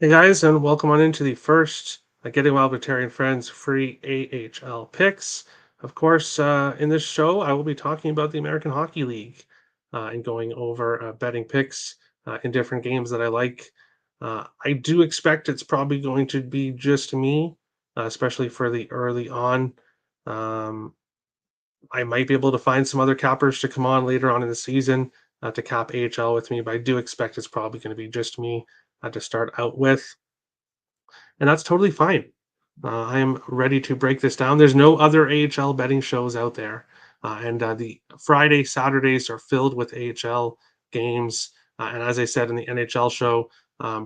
Hey guys, and welcome on into the first Getting Wild Libertarian Friends free AHL picks. Of course, in this show, I will be talking about the American Hockey League and going over betting picks in different games that I like. I do expect it's probably going to be just me, especially for the early on. Um, I might be able to find some other cappers to come on later on in the season to cap AHL with me, but I do expect it's probably going to be just me to start out with, and that's totally fine. I am ready to break this down. There's no other AHL betting shows out there, and the Friday Saturdays are filled with AHL games. And as I said in the NHL show,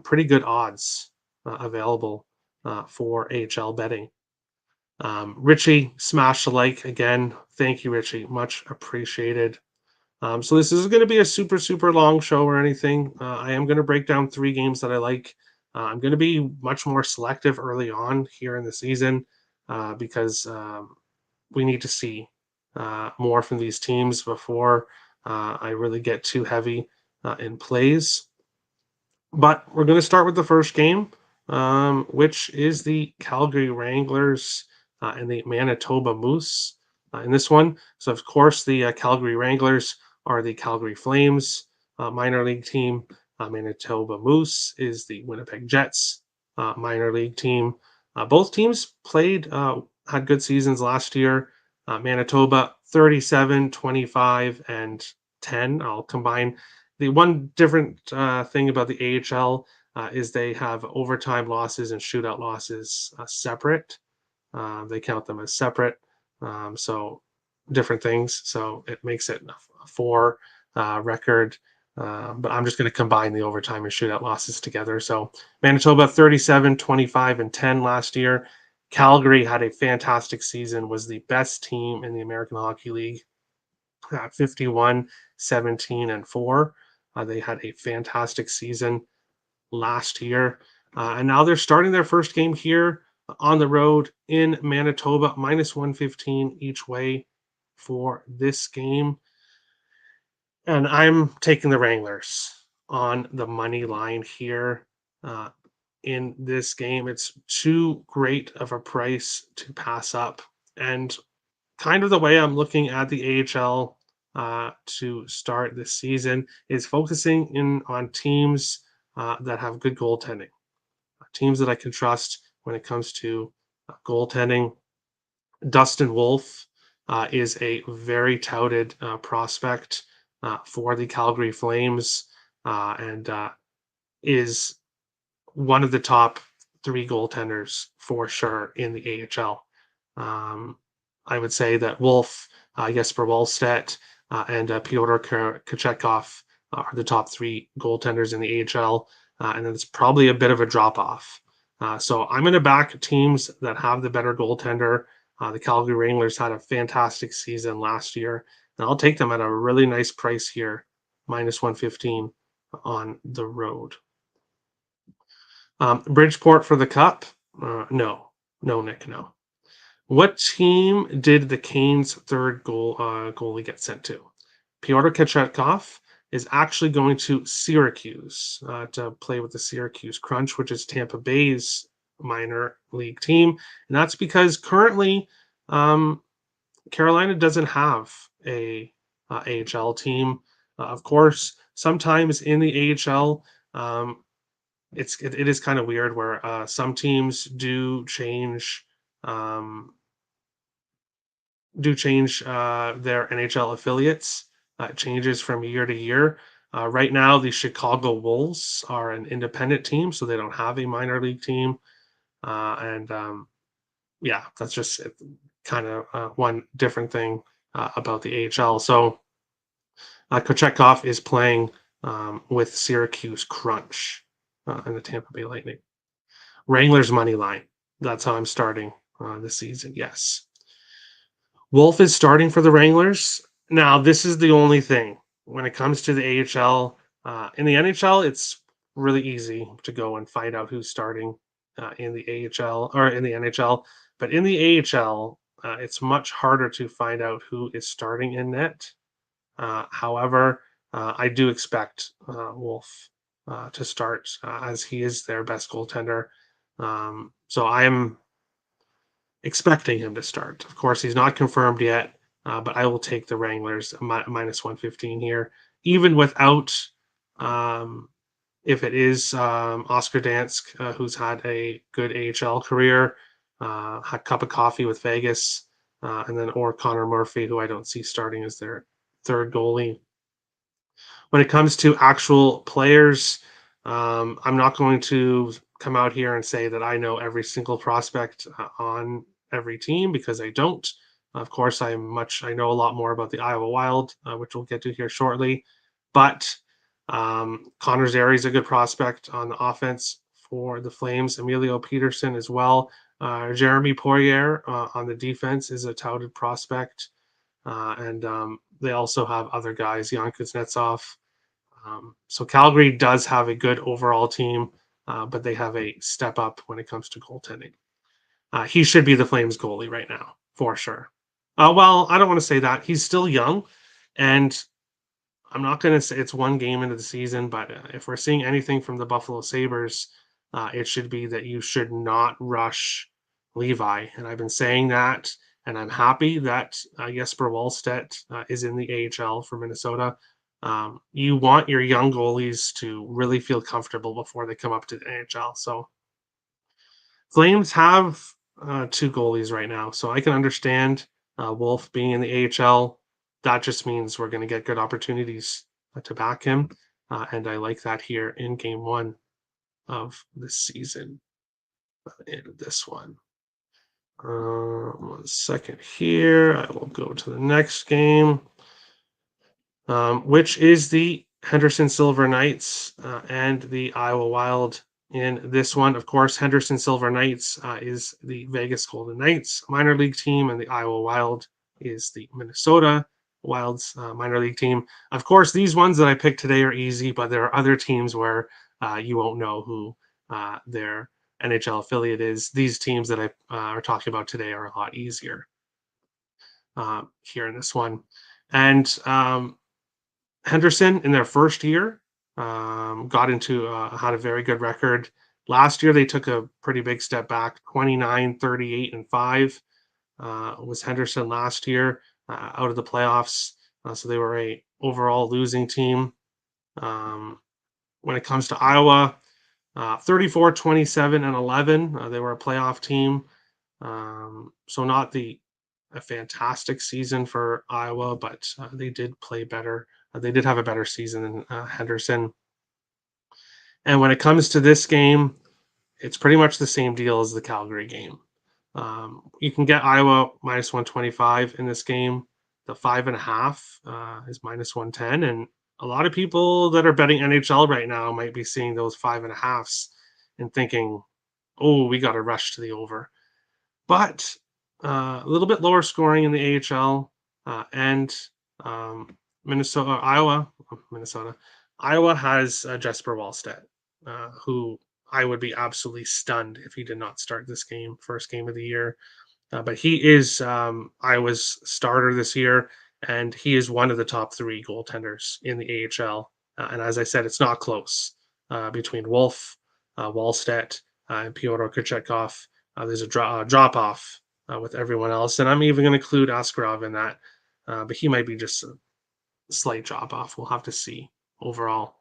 pretty good odds available for AHL betting. Richie smashed the like again. Thank you, Richie. Much appreciated. So this isn't going to be a super long show or anything. I am going to break down three games that I like. I'm going to be much more selective early on here in the season because we need to see more from these teams before I really get too heavy in plays. But we're going to start with the first game, which is the Calgary Wranglers and the Manitoba Moose in this one. So, of course, the Calgary Wranglers are the Calgary Flames minor league team. Manitoba Moose is the Winnipeg Jets minor league team. Both teams had good seasons last year. Manitoba 37, 25, and 10. I'll combine the one different thing about the AHL is they have overtime losses and shootout losses separate. They count them as separate. So different things. So it makes it a four record. But I'm just going to combine the overtime and shootout losses together. So Manitoba 37, 25, and 10 last year. Calgary had a fantastic season, was the best team in the American Hockey League at 51, 17, and 4. They had a fantastic season last year. And now they're starting their first game here on the road in Manitoba, minus 115 each way for this game. And I'm taking the Wranglers on the money line here uh, in this game. It's too great of a price to pass up. And kind of the way I'm looking at the AHL to start this season is focusing in on teams that have good goaltending, teams that I can trust when it comes to goaltending. Dustin Wolf is a very touted prospect for the Calgary Flames and is one of the top three goaltenders for sure in the AHL. I would say that Wolf, Jesper Wallstedt, and Pyotr Kochetkov are the top three goaltenders in the AHL, and then it's probably a bit of a drop off. So I'm going to back teams that have the better goaltender. The Calgary Wranglers had a fantastic season last year, and I'll take them at a really nice price here, minus 115 on the road. Bridgeport for the cup? No, Nick, no. What team did the Canes' third goalie get sent to? Pyotr Kochetkov is actually going to Syracuse to play with the Syracuse Crunch, which is Tampa Bay's minor league team, and that's because currently um, Carolina doesn't have a AHL team. Of course, sometimes in the AHL, it is kind of weird where some teams um, do change their NHL affiliates. It changes from year to year. Right now, the Chicago Wolves are an independent team, so they don't have a minor league team. And Yeah, that's just kind of one different thing about the AHL. So Kochetkov is playing with Syracuse Crunch and the Tampa Bay Lightning. Wranglers money line. That's how I'm starting this season. Yes. Wolf is starting for the Wranglers. Now, this is the only thing when it comes to the AHL. In the NHL, it's really easy to go and find out who's starting in the AHL or in the NHL. But in the AHL, it's much harder to find out who is starting in net. However, I do expect Wolf to start, as he is their best goaltender. So I am expecting him to start. Of course, he's not confirmed yet, but I will take the Wranglers minus 115 here, even without, um, if it is Oscar Dansk, who's had a good AHL career, had a cup of coffee with Vegas, and then or Connor Murphy, who I don't see starting as their third goalie. When it comes to actual players, I'm not going to come out here and say that I know every single prospect on every team because I don't. Of course, I know a lot more about the Iowa Wild, which we'll get to here shortly. But Connor Zary is a good prospect on the offense for the Flames. Emilio Peterson as well. Jeremy Poirier on the defense is a touted prospect. And they also have other guys, Jan Kuznetsov. So Calgary does have a good overall team, but they have a step up when it comes to goaltending. He should be the Flames goalie right now, for sure. Well, I don't want to say that. He's still young, and I'm not going to say it's one game into the season, but if we're seeing anything from the Buffalo Sabres, it should be that you should not rush Levi. And I've been saying that, and I'm happy that Jesper Wallstedt is in the AHL for Minnesota. You want your young goalies to really feel comfortable before they come up to the NHL. So Flames have two goalies right now, so I can understand Wolf being in the AHL. That just means we're going to get good opportunities to back him, and I like that here in Game One of this season. In this one, 1 second here. I will go to the next game, which is the Henderson Silver Knights and the Iowa Wild. In this one, of course, Henderson Silver Knights is the Vegas Golden Knights minor league team, and the Iowa Wild is the Minnesota Wild's minor league team. Of course, these ones that I picked today are easy, but there are other teams where you won't know who their NHL affiliate is. These teams that I are talking about today are a lot easier here in this one. And Henderson in their first year got into had a very good record. Last year they took a pretty big step back, 29, 38, and 5 was Henderson last year out of the playoffs. So they were a overall losing team. When it comes to Iowa, 34, 27, and 11, they were a playoff team. So not a fantastic season for Iowa, but they did play better. They did have a better season than Henderson. And when it comes to this game, it's pretty much the same deal as the Calgary game. You can get Iowa minus 125 in this game. The 5.5 is minus 110. And a lot of people that are betting NHL right now might be seeing those 5.5s and thinking, oh, we got to rush to the over. But a little bit lower scoring in the AHL and Minnesota. Iowa has Jesper Wallstedt, who I would be absolutely stunned if he did not start this game, first game of the year. But he is Iowa's starter this year, and he is one of the top three goaltenders in the AHL. And as I said, it's not close between Wolf, Wallstedt, and Pyotr Kochetkov. There's a drop off with everyone else, and I'm even going to include Askarov in that, but he might be just a slight drop off. We'll have to see overall.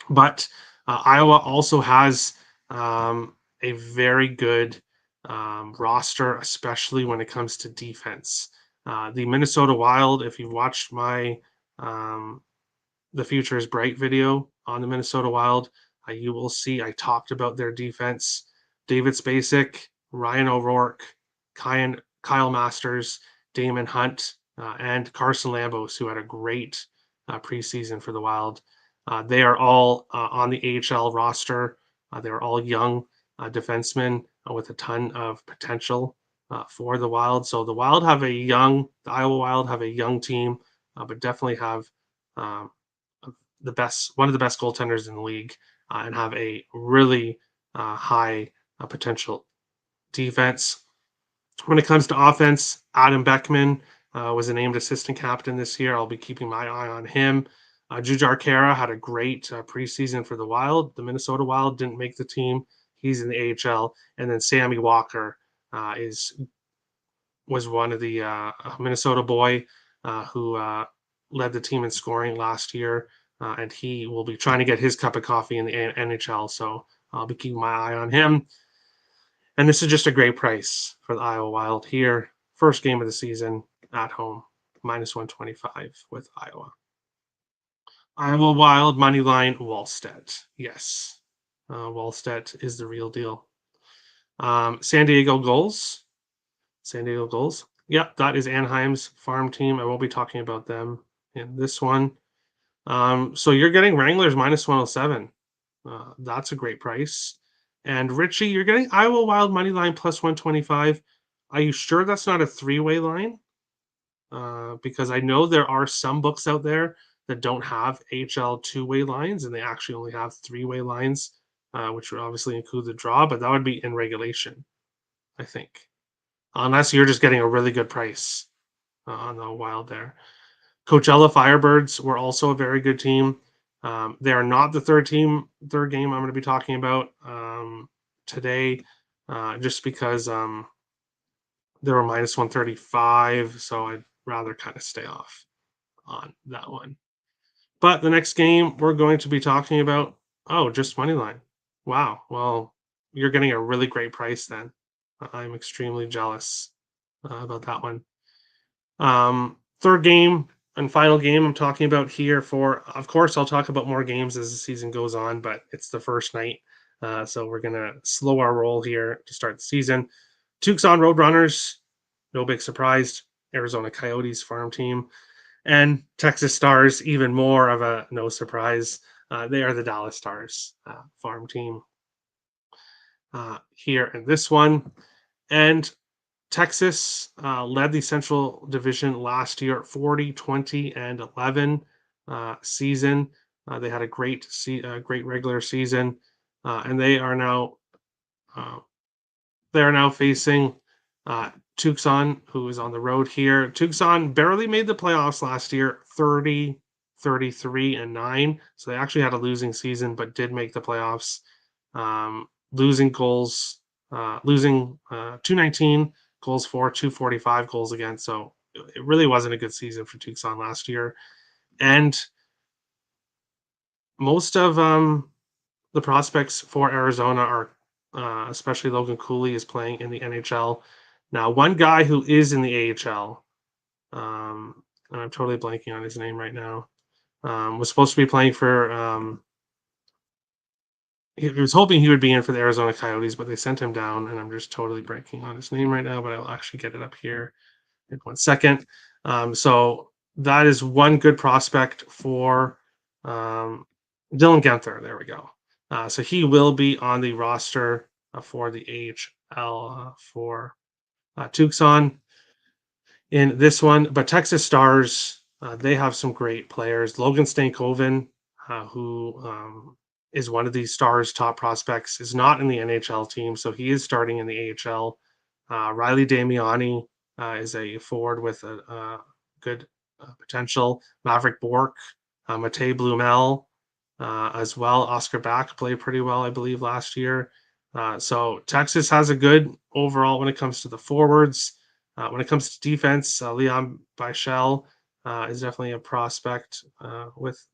But Iowa also has a very good roster, especially when it comes to defense. The Minnesota Wild, if you've watched my The Future is Bright video on the Minnesota Wild, you will see I talked about their defense. David Spacek, Ryan O'Rourke, Kyle Masters, Damon Hunt, and Carson Lambos, who had a great preseason for the Wild. They are all on the AHL roster. They're all young defensemen with a ton of potential for the Wild. So the Iowa Wild have a young team, but definitely have um, one of the best goaltenders in the league, and have a really high potential defense. When it comes to offense, Adam Beckman was a named assistant captain this year. I'll be keeping my eye on him. Jujar Kara had a great preseason for the Wild. The Minnesota Wild didn't make the team. He's in the AHL, and then Sammy Walker is was one of the Minnesota boy who led the team in scoring last year, and he will be trying to get his cup of coffee in the NHL. So I'll be keeping my eye on him. And this is just a great price for the Iowa Wild here. First game of the season at home, -125 with Iowa. Iowa Wild money line Wallstedt. Yes, Wallstedt is the real deal. San Diego goals. San Diego goals. Yep, that is Anaheim's farm team. I will be talking about them in this one. So you're getting Wranglers -107. That's a great price. And Richie, you're getting Iowa Wild money line +125. Are you sure that's not a three-way line? Because I know there are some books out there that don't have HL two-way lines, and they actually only have three-way lines, which would obviously include the draw, but that would be in regulation, I think, unless you're just getting a really good price on the Wild there. Coachella Firebirds were also a very good team. They are not the third game I'm going to be talking about today, just because they were -135, so I'd rather kind of stay off on that one. But the next game we're going to be talking about, oh, just money line. Wow. Well, you're getting a really great price then. I'm extremely jealous about that one. Third game and final game I'm talking about here for, of course, I'll talk about more games as the season goes on, but it's the first night. So we're going to slow our roll here to start the season. Tucson Roadrunners, no big surprise. Arizona Coyotes farm team. And Texas Stars, even more of a no surprise. They are the Dallas Stars farm team here in this one. And Texas led the Central Division last year, 40, 20, and 11 season. They had a great regular season, and uh, they are now facing Tucson, who is on the road here. Tucson barely made the playoffs last year, 30, 33, and 9. So they actually had a losing season, but did make the playoffs. Losing goals, losing 219 goals for, 245 goals against. So it really wasn't a good season for Tucson last year. And most of the prospects for Arizona are, especially Logan Cooley, is playing in the NHL. Now, one guy who is in the AHL, and I'm totally blanking on his name right now, was supposed to be playing for. He was hoping he would be in for the Arizona Coyotes, but they sent him down, and I'm just totally blanking on his name right now. But I'll actually get it up here in 1 second. So that is one good prospect for Dylan Guenther. There we go. So he will be on the roster for the AHL for Tucson in this one. But Texas Stars, they have some great players. Logan Stankoven, who is one of these Stars' top prospects, is not in the NHL team, so he is starting in the AHL. Riley Damiani is a forward with a good potential. Maverick Bork, Matej Blumel, as well. Oscar Back played pretty well, I believe, last year. So Texas has a good overall when it comes to the forwards. When it comes to defense, Leon Bichel is definitely a prospect with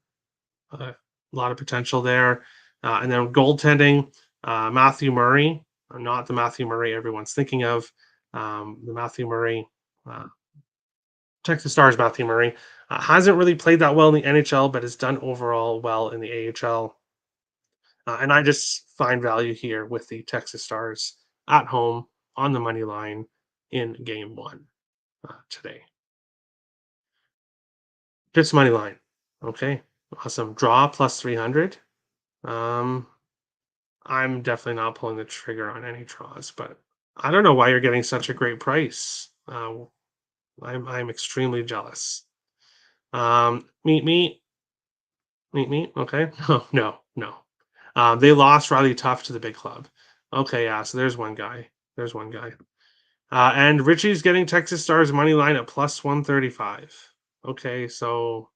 a lot of potential there. And then goaltending, Matthew Murray, not the Matthew Murray everyone's thinking of, the Matthew Murray, Texas Stars Matthew Murray, hasn't really played that well in the NHL, but has done overall well in the AHL. And I just find value here with the Texas Stars at home on the money line in game one today. Just money line. Okay. Awesome. Draw plus 300. Um, I'm definitely not pulling the trigger on any draws, but I don't know why you're getting such a great price. I'm extremely jealous. Meet me, meet me. Okay. Oh, no, no. They lost Riley Tough to the big club. Okay, yeah. So there's one guy. There's one guy. And Richie's getting Texas Stars money line at plus 135. Okay, so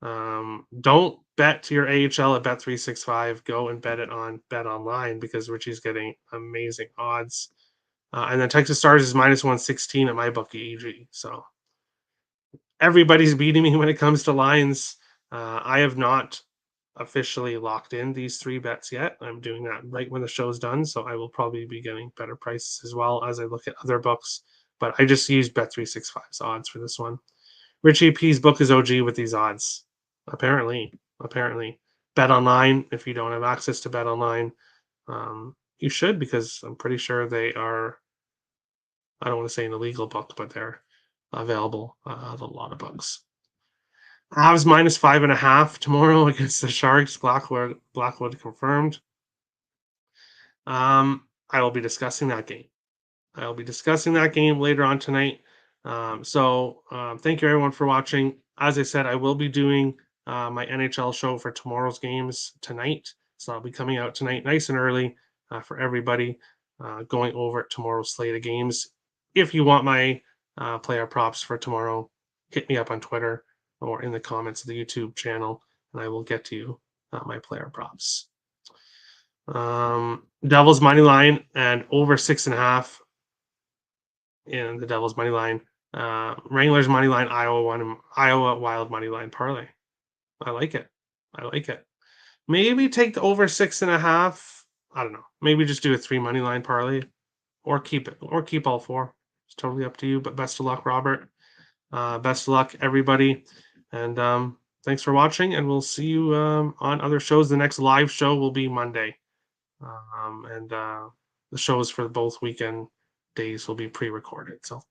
Don't bet your AHL at Bet365. Go and bet it on Bet Online because Richie's getting amazing odds. And then Texas Stars is minus 116 at my bookie EG. So everybody's beating me when it comes to lines. I have not officially locked in these three bets yet. I'm doing that right when the show's done. So I will probably be getting better prices as well as I look at other books. But I just used Bet365's odds for this one. Richie P's book is OG with these odds. Apparently. Bet Online, if you don't have access to Bet Online, you should because I'm pretty sure they are, I don't want to say an illegal book, but they're available at a lot of books. Avs minus 5.5 tomorrow against the Sharks. Blackwood confirmed. I will be discussing that game. I'll be discussing that game later on tonight. Thank you everyone for watching. As I said, I will be doing my NHL show for tomorrow's games tonight. So I'll be coming out tonight nice and early for everybody, going over tomorrow's slate of games. If you want my player props for tomorrow, hit me up on Twitter or in the comments of the YouTube channel, and I will get to you my player props. Devils money line and over 6.5 in the Devils money line. Wranglers money line, Iowa Wild money line parlay. I like it. I like it. Maybe take the over 6.5. I don't know. Maybe just do a 3 money line parlay, or keep it, or keep all 4. It's totally up to you. But best of luck, Robert. Best of luck, everybody. And thanks for watching. And we'll see you on other shows. The next live show will be Monday. And the shows for both weekend days will be pre-recorded. So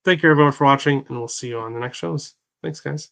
thank you everyone for watching, and we'll see you on the next shows. Thanks, guys.